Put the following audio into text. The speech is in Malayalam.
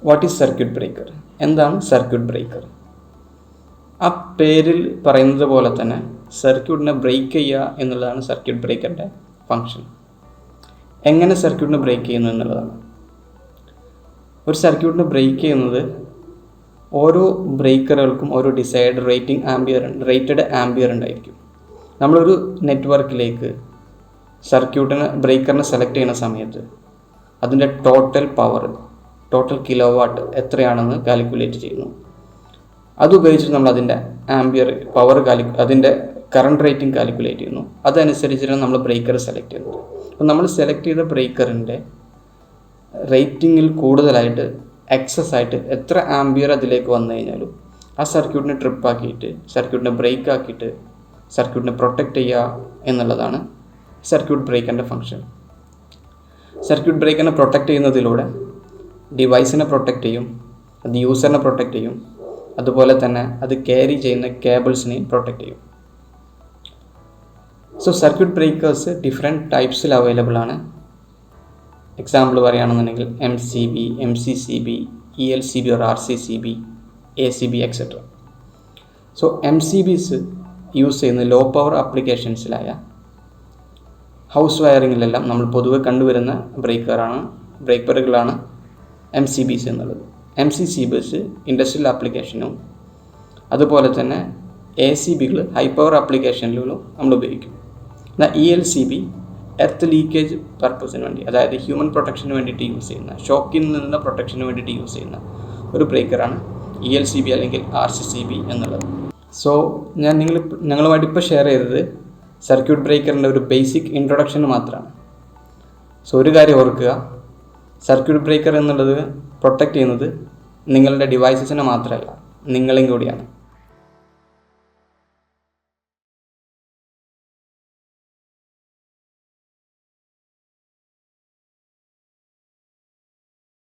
What is circuit breaker? എന്താണ് സർക്യൂട്ട് ബ്രേക്കർ? ആ പേരിൽ പറയുന്നത് പോലെ തന്നെ സർക്യൂട്ടിനെ ബ്രേക്ക് ചെയ്യുക എന്നുള്ളതാണ് സർക്യൂട്ട് ബ്രേക്കറിൻ്റെ ഫങ്ഷൻ. എങ്ങനെ സർക്യൂട്ടിനെ ബ്രേക്ക് ചെയ്യുന്നു എന്നുള്ളതാണ്. ഒരു സർക്യൂട്ടിനെ ബ്രേക്ക് ചെയ്യുന്നത് ഓരോ ബ്രേക്കറുകൾക്കും ഓരോ ഡിസൈഡ് റേറ്റഡ് ആംബിയർ ഉണ്ടായിരിക്കും. നമ്മളൊരു നെറ്റ്വർക്കിലേക്ക് ബ്രേക്കറിനെ സെലക്ട് ചെയ്യുന്ന സമയത്ത് അതിൻ്റെ ടോട്ടൽ കിലോ വാട്ട് എത്രയാണെന്ന് കാൽക്കുലേറ്റ് ചെയ്യുന്നു. അതുപയോഗിച്ചിട്ട് നമ്മൾ അതിൻ്റെ അതിൻ്റെ കറണ്ട് റേറ്റിംഗ് കാൽക്കുലേറ്റ് ചെയ്യുന്നു. അതനുസരിച്ചിട്ടാണ് നമ്മൾ ബ്രേക്കർ സെലക്ട് ചെയ്യുന്നത്. അപ്പോൾ നമ്മൾ സെലക്ട് ചെയ്ത ബ്രേക്കറിൻ്റെ റേറ്റിങ്ങിൽ കൂടുതലായിട്ട് എക്സസ് ആയിട്ട് എത്ര ആംബിയർ അതിലേക്ക് വന്നു കഴിഞ്ഞാലും ആ സർക്യൂട്ടിനെ ട്രിപ്പാക്കിയിട്ട് സർക്യൂട്ടിനെ ബ്രേക്ക് ആക്കിയിട്ട് സർക്യൂട്ടിനെ പ്രൊട്ടക്റ്റ് ചെയ്യുക എന്നുള്ളതാണ് സർക്യൂട്ട് ബ്രേക്കറിൻ്റെ ഫങ്ഷൻ. സർക്യൂട്ട് ബ്രേക്കറിനെ പ്രൊട്ടക്റ്റ് ചെയ്യുന്നതിലൂടെ ഡിവൈസിനെ പ്രൊട്ടക്റ്റ് ചെയ്യും, അത് യൂസറിനെ പ്രൊട്ടക്റ്റ് ചെയ്യും, അതുപോലെ തന്നെ അത് ക്യാരി ചെയ്യുന്ന കേബിൾസിനെയും പ്രൊട്ടക്റ്റ് ചെയ്യും. സോ സർക്യൂട്ട് ബ്രേക്കേഴ്സ് ഡിഫറെൻറ്റ് ടൈപ്സിൽ അവൈലബിൾ ആണ്. എക്സാമ്പിൾ പറയുകയാണെന്നുണ്ടെങ്കിൽ MCB, MCCB, ELCB or RCCB, ACB etc. So MCBs use ചെയ്യുന്ന ലോ പവർ ആപ്ലിക്കേഷൻസിലായ ഹൗസ് വയറിങ്ങിലെല്ലാം നമ്മൾ പൊതുവെ കണ്ടുവരുന്ന ബ്രേക്കറുകളാണ് MCBs എന്നുള്ളത്. MCCBs ഇൻഡസ്ട്രിയൽ ആപ്ലിക്കേഷനും അതുപോലെ തന്നെ ACBകൾ ഹൈ പവർ ആപ്ലിക്കേഷനിലും നമ്മൾ ഉപയോഗിക്കും. എന്നാൽ ELCB എർത്ത് ലീക്കേജ് പർപ്പസിന് വേണ്ടി, അതായത് ഹ്യൂമൻ പ്രൊട്ടക്ഷന് വേണ്ടിയിട്ട് യൂസ് ചെയ്യുന്ന, ഷോക്കിൽ നിന്നുള്ള പ്രൊട്ടക്ഷന് വേണ്ടിയിട്ട് യൂസ് ചെയ്യുന്ന ഒരു ബ്രേക്കറാണ് ELCB അല്ലെങ്കിൽ RCCB എന്നുള്ളത്. സോ ഞങ്ങളുമായിട്ട് ഇപ്പോൾ ഷെയർ ചെയ്തത് സർക്യൂട്ട് ബ്രേക്കറിൻ്റെ ഒരു ബേസിക് ഇൻട്രൊഡക്ഷൻ മാത്രമാണ്. സോ ഒരു കാര്യം ഓർക്കുക, സർക്യൂട്ട് ബ്രേക്കർ എന്നുള്ളത് പ്രൊട്ടക്റ്റ് ചെയ്യുന്നത് നിങ്ങളുടെ ഡിവൈസസിനെ മാത്രമല്ല, നിങ്ങളെയും കൂടിയാണ്.